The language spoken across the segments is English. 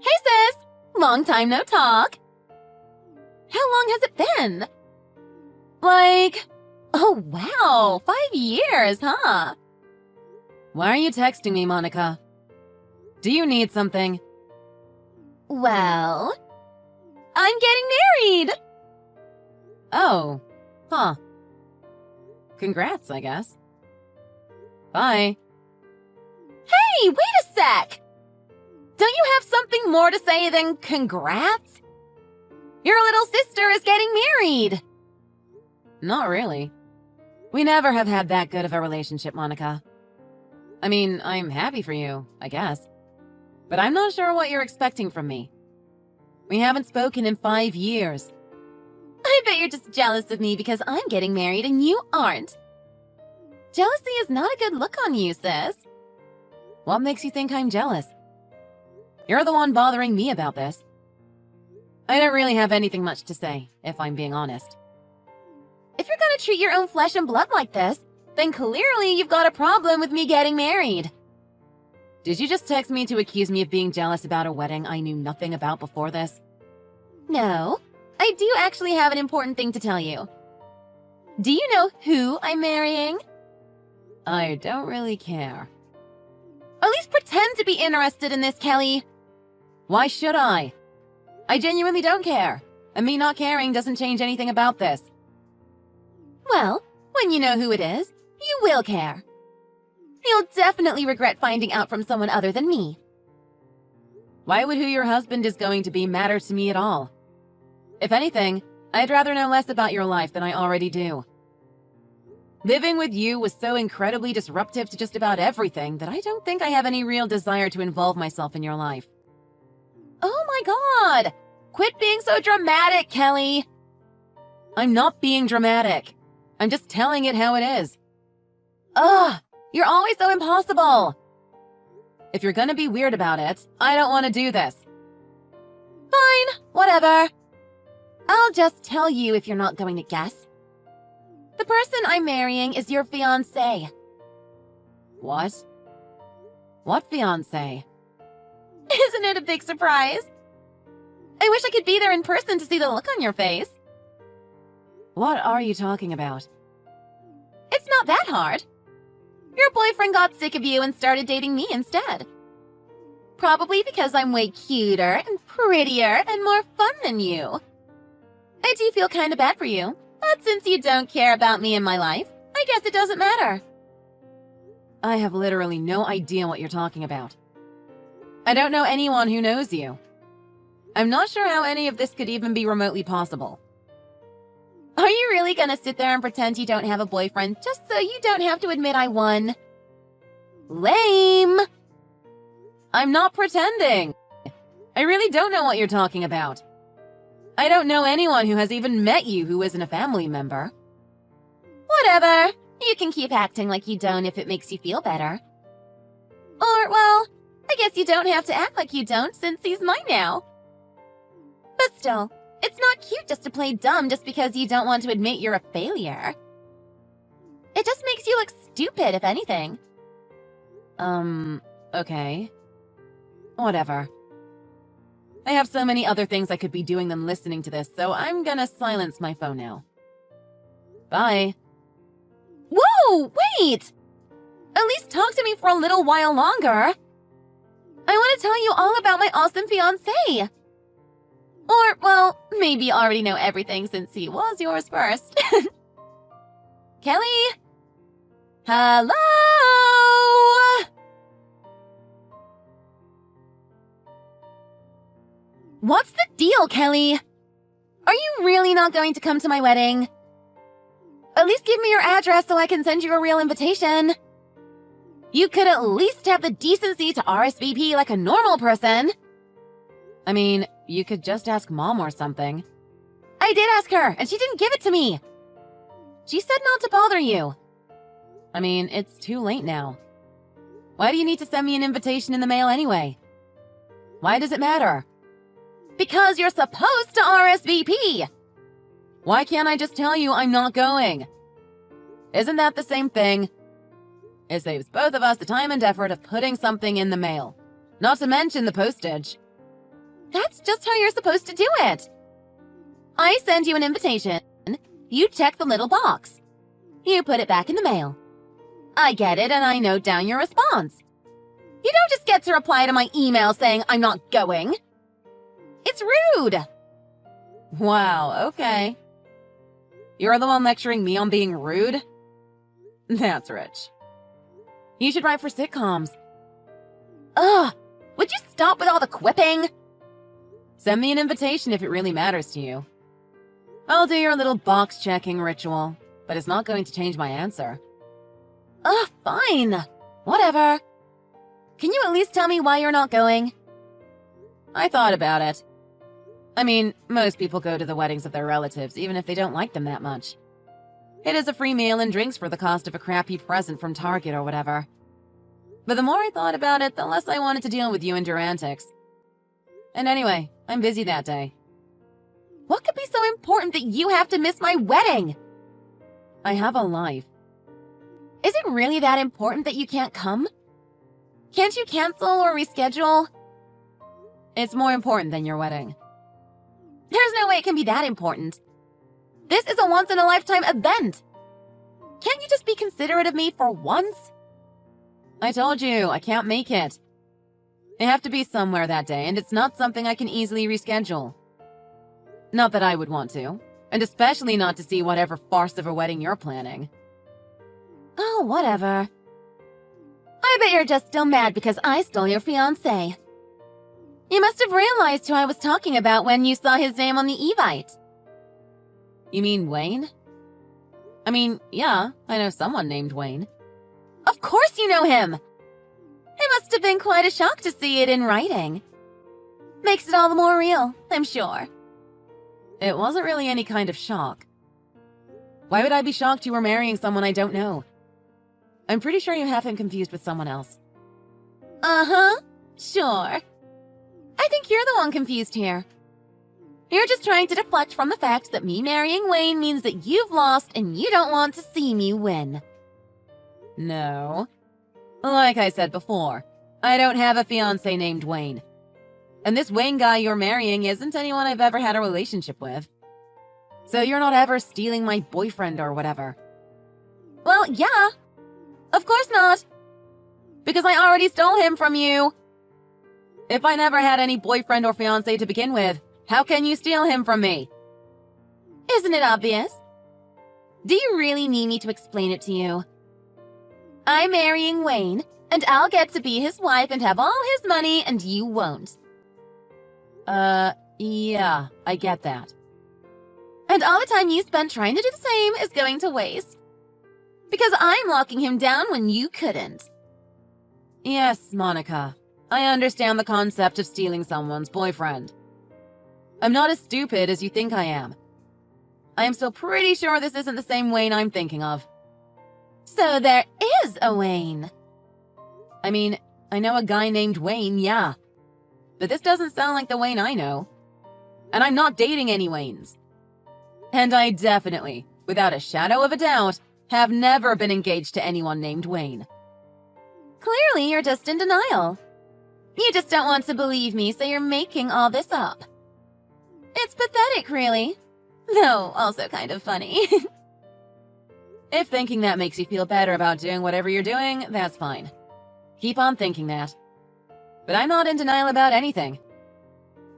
Hey sis! Long time no talk. How long has it been? Oh wow, 5 years, huh? Why are you texting me, Monica? Do you need something? Well, I'm getting married! Oh, huh. Congrats, I guess. Bye. Hey, wait a sec! Don't you have something more to say than congrats? Your little sister is getting married! Not really. We never have had that good of a relationship, Monica. I mean, I'm happy for you, I guess. But I'm not sure what you're expecting from me. We haven't spoken in 5 years. I bet you're just jealous of me because I'm getting married and you aren't. Jealousy is not a good look on you, sis. What makes you think I'm jealous? You're the one bothering me about this. I don't really have anything much to say, if I'm being honest. If you're gonna treat your own flesh and blood like this, then clearly you've got a problem with me getting married. Did you just text me to accuse me of being jealous about a wedding I knew nothing about before this? No, I do actually have an important thing to tell you. Do you know who I'm marrying? I don't really care. At least pretend to be interested in this, Kelly. Why should I? I genuinely don't care, and me not caring doesn't change anything about this. Well, when you know who it is, you will care. You'll definitely regret finding out from someone other than me. Why would who your husband is going to be matter to me at all? If anything, I'd rather know less about your life than I already do. Living with you was so incredibly disruptive to just about everything that I don't think I have any real desire to involve myself in your life. Oh my god! Quit being so dramatic, Kelly! I'm not being dramatic. I'm just telling it how it is. Ugh! You're always so impossible! If you're gonna be weird about it, I don't want to do this. Fine, whatever. I'll just tell you if you're not going to guess. The person I'm marrying is your fiancé. What? What fiancé? Isn't it a big surprise? I wish I could be there in person to see the look on your face. What are you talking about? It's not that hard. Your boyfriend got sick of you and started dating me instead. Probably because I'm way cuter and prettier and more fun than you. I do feel kind of bad for you, but since you don't care about me in my life, I guess it doesn't matter. I have literally no idea what you're talking about. I don't know anyone who knows you. I'm not sure how any of this could even be remotely possible. Are you really gonna sit there and pretend you don't have a boyfriend just so you don't have to admit I won? Lame! I'm not pretending. I really don't know what you're talking about. I don't know anyone who has even met you who isn't a family member. Whatever. You can keep acting like you don't if it makes you feel better. Or, well, I guess you don't have to act like you don't since he's mine now. But still, it's not cute just to play dumb just because you don't want to admit you're a failure. It just makes you look stupid, if anything. Okay. Whatever. I have so many other things I could be doing than listening to this, so I'm gonna silence my phone now. Bye. Whoa, wait! At least talk to me for a little while longer. I want to tell you all about my awesome fiancé. Or, well, maybe you already know everything since he was yours first. Kelly? Hello? What's the deal, Kelly? Are you really not going to come to my wedding? At least give me your address so I can send you a real invitation. You could at least have the decency to RSVP like a normal person. I mean, you could just ask Mom or something. I did ask her, and she didn't give it to me. She said not to bother you. I mean, it's too late now. Why do you need to send me an invitation in the mail anyway? Why does it matter? Because you're supposed to RSVP. Why can't I just tell you I'm not going? Isn't that the same thing? It saves both of us the time and effort of putting something in the mail. Not to mention the postage. That's just how you're supposed to do it. I send you an invitation. You check the little box. You put it back in the mail. I get it and I note down your response. You don't just get to reply to my email saying I'm not going. It's rude. Wow, okay. You're the one lecturing me on being rude? That's rich. You should write for sitcoms. Ugh, would you stop with all the quipping? Send me an invitation if it really matters to you. I'll do your little box-checking ritual, but it's not going to change my answer. Ugh, fine. Whatever. Can you at least tell me why you're not going? I thought about it. I mean, most people go to the weddings of their relatives, even if they don't like them that much. It is a free meal and drinks for the cost of a crappy present from Target or whatever. But the more I thought about it, the less I wanted to deal with you and your antics. And anyway, I'm busy that day. What could be so important that you have to miss my wedding? I have a life. Is it really that important that you can't come? Can't you cancel or reschedule? It's more important than your wedding. There's no way it can be that important. This is a once-in-a-lifetime event. Can't you just be considerate of me for once? I told you, I can't make it. I have to be somewhere that day, and it's not something I can easily reschedule. Not that I would want to, and especially not to see whatever farce of a wedding you're planning. Oh, whatever. I bet you're just still mad because I stole your fiancé. You must have realized who I was talking about when you saw his name on the Evite. You mean Wayne? I mean, yeah, I know someone named Wayne. Of course you know him! It must have been quite a shock to see it in writing. Makes it all the more real, I'm sure. It wasn't really any kind of shock. Why would I be shocked you were marrying someone I don't know? I'm pretty sure you have him confused with someone else. Uh-huh, sure. I think you're the one confused here. You're just trying to deflect from the fact that me marrying Wayne means that you've lost and you don't want to see me win. No. Like I said before, I don't have a fiancé named Wayne. And this Wayne guy you're marrying isn't anyone I've ever had a relationship with. So you're not ever stealing my boyfriend or whatever. Well, yeah. Of course not. Because I already stole him from you. If I never had any boyfriend or fiancé to begin with, how can you steal him from me? Isn't it obvious? Do you really need me to explain it to you? I'm marrying Wayne, and I'll get to be his wife and have all his money, and you won't. Yeah, I get that. And all the time you spent trying to do the same is going to waste. Because I'm locking him down when you couldn't. Yes, Monica. I understand the concept of stealing someone's boyfriend. I'm not as stupid as you think I am. I am so pretty sure this isn't the same Wayne I'm thinking of. So there is a Wayne. I mean, I know a guy named Wayne, yeah. But this doesn't sound like the Wayne I know. And I'm not dating any Waynes. And I definitely, without a shadow of a doubt, have never been engaged to anyone named Wayne. Clearly, you're just in denial. You just don't want to believe me, so you're making all this up. It's pathetic, really. Though also kind of funny. If thinking that makes you feel better about doing whatever you're doing, that's fine. Keep on thinking that. But I'm not in denial about anything.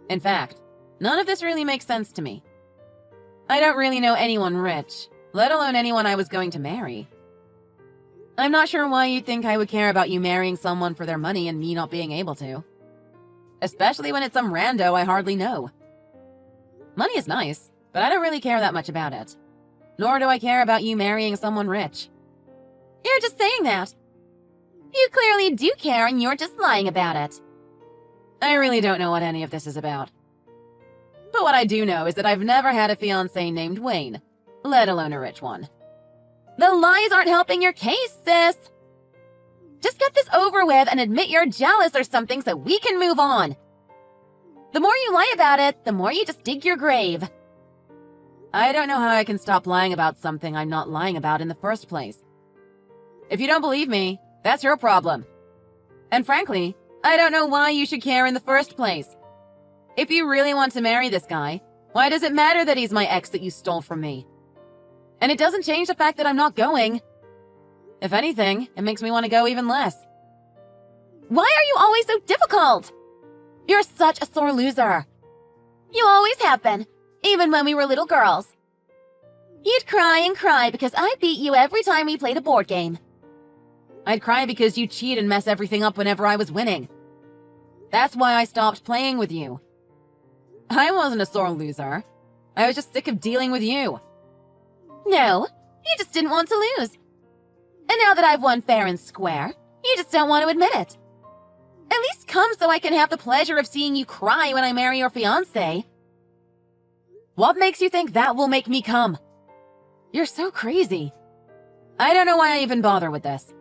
In fact, none of this really makes sense to me. I don't really know anyone rich, let alone anyone I was going to marry. I'm not sure why you think I would care about you marrying someone for their money and me not being able to. Especially when it's some rando I hardly know. Money is nice, but I don't really care that much about it. Nor do I care about you marrying someone rich. You're just saying that. You clearly do care and you're just lying about it. I really don't know what any of this is about. But what I do know is that I've never had a fiancé named Wayne, let alone a rich one. The lies aren't helping your case, sis. Just get this over with and admit you're jealous or something so we can move on. The more you lie about it, the more you just dig your grave. I don't know how I can stop lying about something I'm not lying about in the first place. If you don't believe me, that's your problem. And frankly, I don't know why you should care in the first place. If you really want to marry this guy, why does it matter that he's my ex that you stole from me? And it doesn't change the fact that I'm not going. If anything, it makes me want to go even less. Why are you always so difficult? You're such a sore loser. You always have been, even when we were little girls. You'd cry and cry because I beat you every time we played a board game. I'd cry because you cheat and mess everything up whenever I was winning. That's why I stopped playing with you. I wasn't a sore loser. I was just sick of dealing with you. No, you just didn't want to lose. And now that I've won fair and square, you just don't want to admit it. At least come so I can have the pleasure of seeing you cry when I marry your fiancé. What makes you think that will make me come? You're so crazy. I don't know why I even bother with this.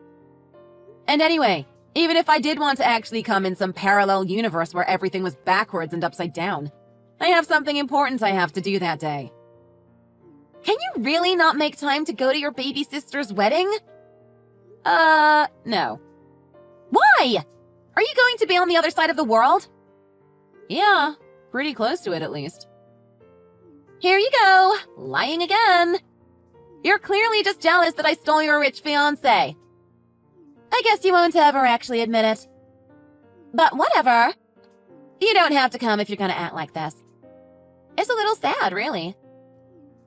And anyway, even if I did want to actually come in some parallel universe where everything was backwards and upside down, I have something important I have to do that day. Can you really not make time to go to your baby sister's wedding? No. Why? Are you going to be on the other side of the world? Yeah, pretty close to it at least. Here you go, lying again. You're clearly just jealous that I stole your rich fiancé. I guess you won't ever actually admit it. But whatever. You don't have to come if you're gonna act like this. It's a little sad, really.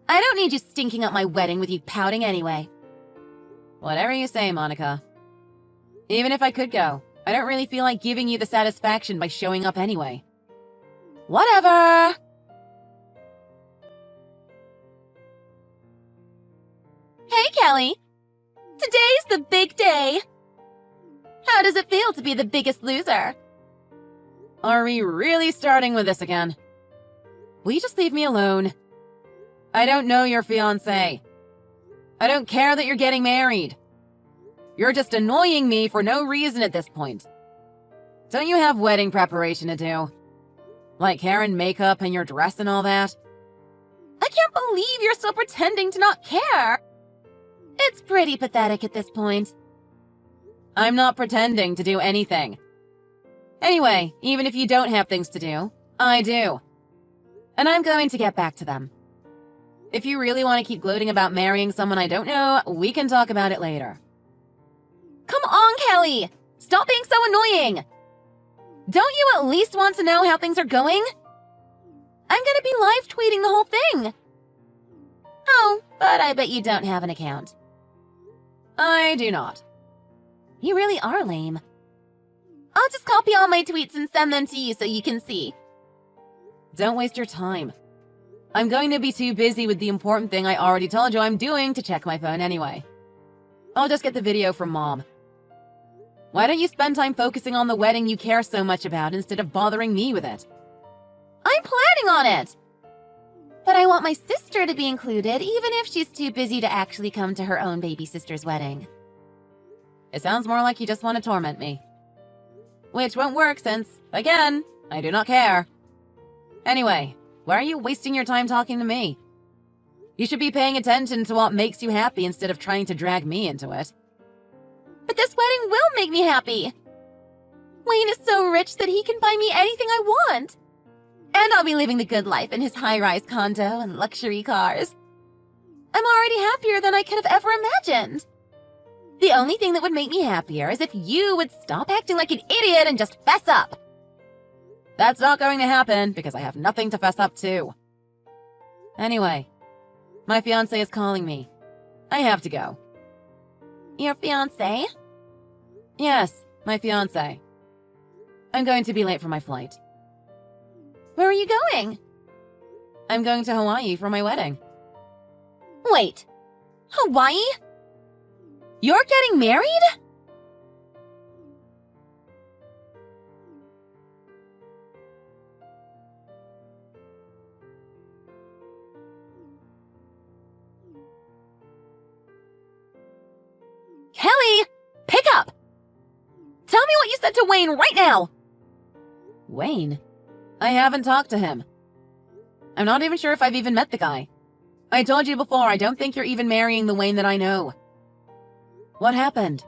I don't need you stinking up my wedding with you pouting anyway. Whatever you say, Monica. Even if I could go, I don't really feel like giving you the satisfaction by showing up anyway. Whatever. Hey, Kelly. Today's the big day. How does it feel to be the biggest loser? Are we really starting with this again? Will you just leave me alone? I don't know your fiancé. I don't care that you're getting married. You're just annoying me for no reason at this point. Don't you have wedding preparation to do? Like hair and makeup and your dress and all that? I can't believe you're still pretending to not care. It's pretty pathetic at this point. I'm not pretending to do anything. Anyway, even if you don't have things to do, I do. And I'm going to get back to them. If you really want to keep gloating about marrying someone I don't know, we can talk about it later. Come on, Kelly! Stop being so annoying! Don't you at least want to know how things are going? I'm gonna be live tweeting the whole thing. Oh, but I bet you don't have an account. I do not. You really are lame. I'll just copy all my tweets and send them to you so you can see. Don't waste your time. I'm going to be too busy with the important thing I already told you I'm doing to check my phone anyway. I'll just get the video from Mom. Why don't you spend time focusing on the wedding you care so much about instead of bothering me with it? I'm planning on it! But I want my sister to be included, even if she's too busy to actually come to her own baby sister's wedding. It sounds more like you just want to torment me. Which won't work since, again, I do not care. Anyway, why are you wasting your time talking to me? You should be paying attention to what makes you happy instead of trying to drag me into it. But this wedding will make me happy. Wayne is so rich that he can buy me anything I want. And I'll be living the good life in his high-rise condo and luxury cars. I'm already happier than I could have ever imagined. The only thing that would make me happier is if you would stop acting like an idiot and just fess up. That's not going to happen because I have nothing to fess up to. Anyway, my fiancé is calling me. I have to go. Your fiancé? Yes, my fiancé. I'm going to be late for my flight. Where are you going? I'm going to Hawaii for my wedding. Wait, Hawaii? You're getting married? Kelly, pick up! Tell me what you said to Wayne right now! Wayne? I haven't talked to him. I'm not even sure if I've even met the guy. I told you before, I don't think you're even marrying the Wayne that I know. What happened?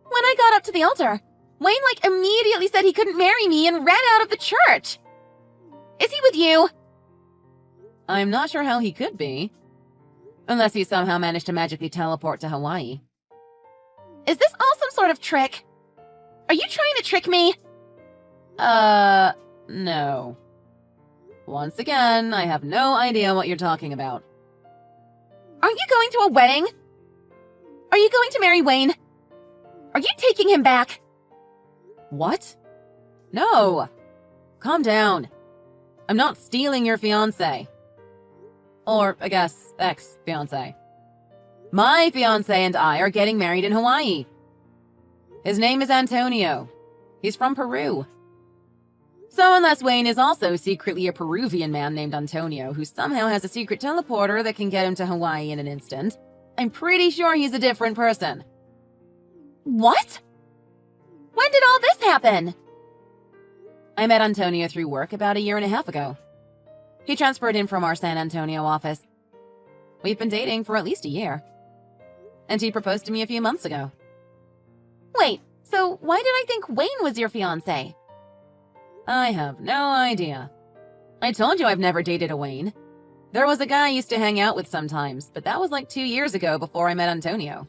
When I got up to the altar, Wayne immediately said he couldn't marry me and ran out of the church. Is he with you? I'm not sure how he could be. Unless he somehow managed to magically teleport to Hawaii. Is this all some sort of trick? Are you trying to trick me? No. Once again, I have no idea what you're talking about. Aren't you going to a wedding? Are you going to marry Wayne? Are you taking him back? What? No! Calm down. I'm not stealing your fiancé. Or, I guess, ex-fiancé. My fiancé and I are getting married in Hawaii. His name is Antonio. He's from Peru. So unless Wayne is also secretly a Peruvian man named Antonio who somehow has a secret teleporter that can get him to Hawaii in an instant, I'm pretty sure he's a different person. What? When did all this happen? I met Antonio through work about 1.5 years ago. He transferred in from our San Antonio office. We've been dating for at least 1 year. And he proposed to me a few months ago. Wait, so why did I think Wayne was your fiancé? I have no idea. I told you I've never dated a Wayne. There was a guy I used to hang out with sometimes, but that was like 2 years ago before I met Antonio.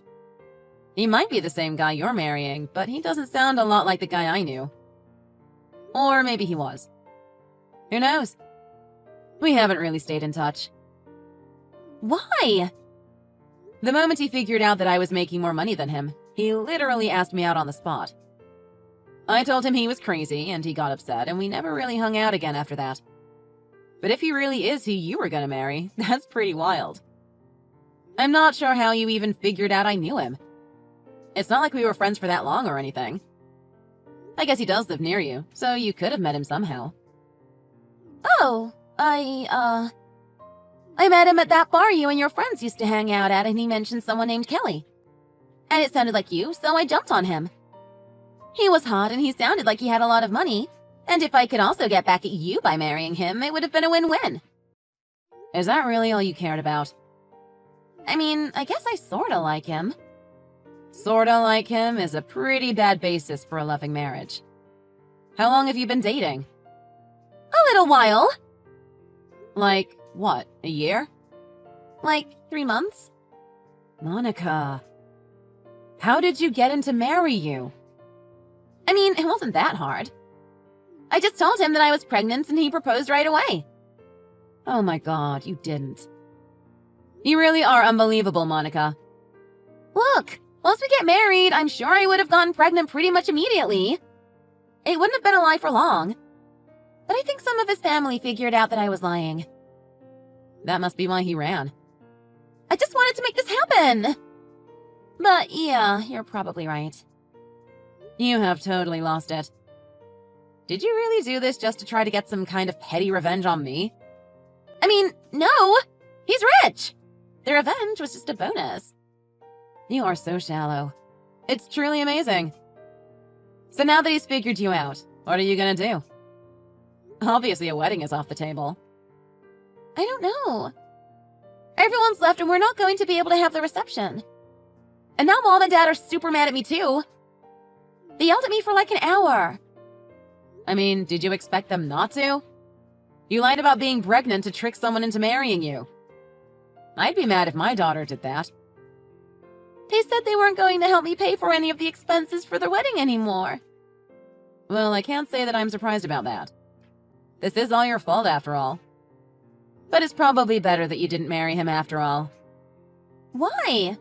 He might be the same guy you're marrying, but he doesn't sound a lot like the guy I knew. Or maybe he was. Who knows? We haven't really stayed in touch. Why? The moment he figured out that I was making more money than him, he literally asked me out on the spot. I told him he was crazy, and he got upset, and we never really hung out again after that. But if he really is who you were gonna marry, that's pretty wild. I'm not sure how you even figured out I knew him. It's not like we were friends for that long or anything. I guess he does live near you, so you could have met him somehow. Oh, I met him at that bar you and your friends used to hang out at, and he mentioned someone named Kelly. And it sounded like you, so I jumped on him. He was hot and he sounded like he had a lot of money, and if I could also get back at you by marrying him, it would have been a win-win. Is that really all you cared about? I mean, I guess I sorta like him. Sorta like him is a pretty bad basis for a loving marriage. How long have you been dating? A little while. Like, what, 1 year? Like 3 months. Monica, how did you get him to marry you? I mean, it wasn't that hard. I just told him that I was pregnant and he proposed right away. Oh my god, you didn't. You really are unbelievable, Monica. Look, once we get married, I'm sure I would have gotten pregnant pretty much immediately. It wouldn't have been a lie for long. But I think some of his family figured out that I was lying. That must be why he ran. I just wanted to make this happen. But yeah, you're probably right. You have totally lost it. Did you really do this just to try to get some kind of petty revenge on me? I mean, no! He's rich! The revenge was just a bonus. You are so shallow. It's truly amazing. So now that he's figured you out, what are you gonna do? Obviously a wedding is off the table. I don't know. Everyone's left and we're not going to be able to have the reception. And now Mom and Dad are super mad at me too. They yelled at me for like an hour. I mean, did you expect them not to? You lied about being pregnant to trick someone into marrying you. I'd be mad if my daughter did that. They said they weren't going to help me pay for any of the expenses for the wedding anymore. Well, I can't say that I'm surprised about that. This is all your fault after all. But it's probably better that you didn't marry him after all. Why?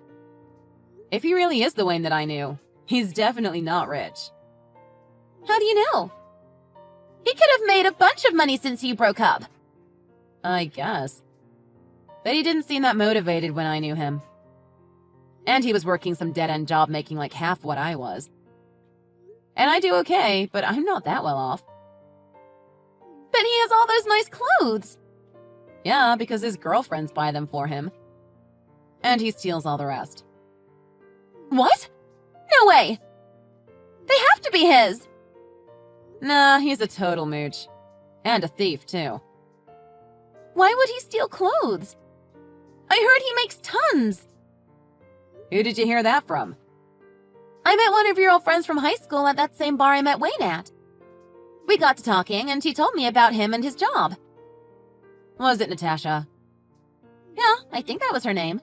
If he really is the Wayne that I knew, he's definitely not rich. How do you know? He could have made a bunch of money since you broke up. I guess. But he didn't seem that motivated when I knew him. And he was working some dead-end job making like half what I was. And I do okay, but I'm not that well off. But he has all those nice clothes. Yeah, because his girlfriends buy them for him. And he steals all the rest. What? No way! They have to be his! Nah, he's a total mooch. And a thief, too. Why would he steal clothes? I heard he makes tons! Who did you hear that from? I met one of your old friends from high school at that same bar I met Wayne at. We got to talking, and she told me about him and his job. Was it Natasha? Yeah, I think that was her name.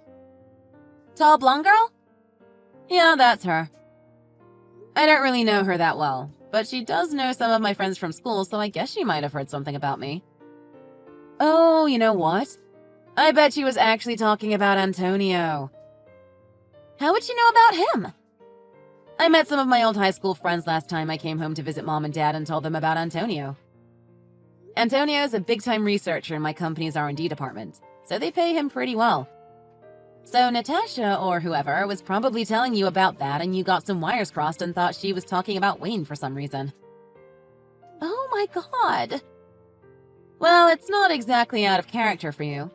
Tall blonde girl? Yeah, that's her. I don't really know her that well, but she does know some of my friends from school, so I guess she might have heard something about me. Oh, you know what? I bet she was actually talking about Antonio. How would she know about him? I met some of my old high school friends last time I came home to visit Mom and Dad and told them about Antonio. Antonio is a big-time researcher in my company's R&D department, so they pay him pretty well. So Natasha, or whoever, was probably telling you about that and you got some wires crossed and thought she was talking about Wayne for some reason. Oh my god. Well, it's not exactly out of character for you.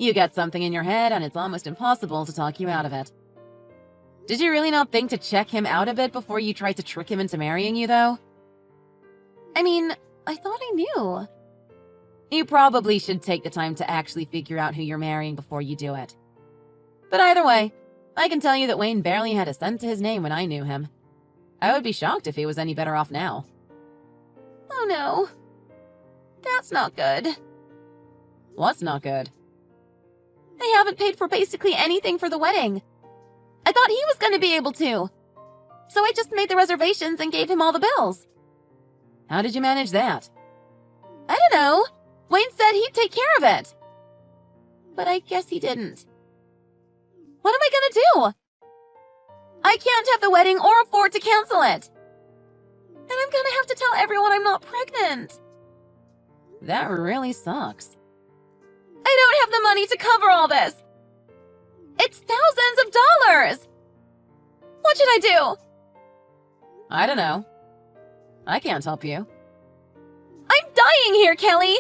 You get something in your head and it's almost impossible to talk you out of it. Did you really not think to check him out a bit before you tried to trick him into marrying you, though? I mean, I thought I knew. You probably should take the time to actually figure out who you're marrying before you do it. But either way, I can tell you that Wayne barely had a cent to his name when I knew him. I would be shocked if he was any better off now. Oh no. That's not good. What's not good? They haven't paid for basically anything for the wedding. I thought he was going to be able to. So I just made the reservations and gave him all the bills. How did you manage that? I don't know. Wayne said he'd take care of it. But I guess he didn't. What am I going to do? I can't have the wedding or afford to cancel it. And I'm going to have to tell everyone I'm not pregnant. That really sucks. I don't have the money to cover all this. It's thousands of dollars. What should I do? I don't know. I can't help you. I'm dying here, Kelly.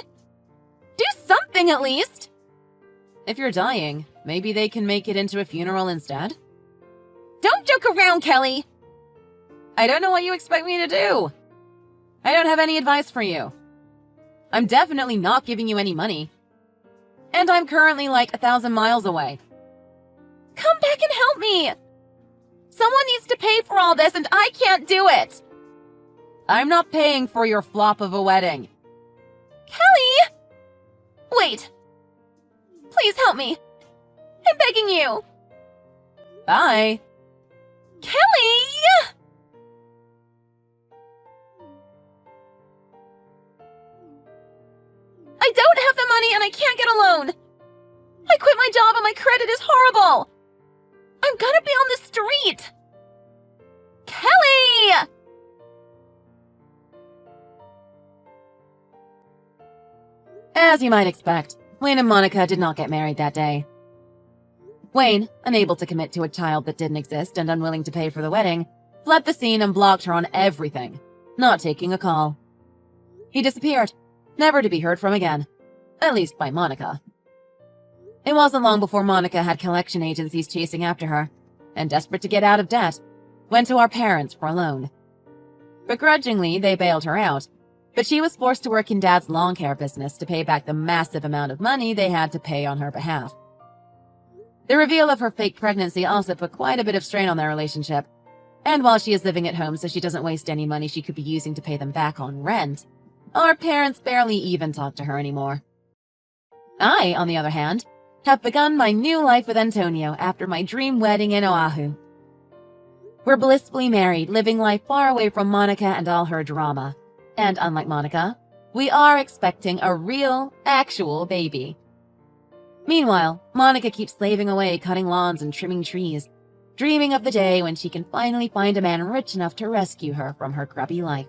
Do something at least. If you're dying, maybe they can make it into a funeral instead? Don't joke around, Kelly. I don't know what you expect me to do. I don't have any advice for you. I'm definitely not giving you any money. And I'm currently like 1,000 miles away. Come back and help me. Someone needs to pay for all this and I can't do it. I'm not paying for your flop of a wedding. Kelly! Wait. Please help me. I'm begging you. Bye. Kelly! I don't have the money and I can't get a loan. I quit my job and my credit is horrible. I'm gonna be on the street. Kelly! As you might expect, Wayne and Monica did not get married that day. Wayne, unable to commit to a child that didn't exist and unwilling to pay for the wedding, fled the scene and blocked her on everything, not taking a call. He disappeared, never to be heard from again, at least by Monica. It wasn't long before Monica had collection agencies chasing after her, and desperate to get out of debt, went to our parents for a loan. Begrudgingly, they bailed her out, but she was forced to work in Dad's lawn care business to pay back the massive amount of money they had to pay on her behalf. The reveal of her fake pregnancy also put quite a bit of strain on their relationship, and while she is living at home so she doesn't waste any money she could be using to pay them back on rent, our parents barely even talk to her anymore. I, on the other hand, have begun my new life with Antonio after my dream wedding in Oahu. We're blissfully married, living life far away from Monica and all her drama. And unlike Monica, we are expecting a real, actual baby. Meanwhile, Monica keeps slaving away cutting lawns and trimming trees, dreaming of the day when she can finally find a man rich enough to rescue her from her grubby life.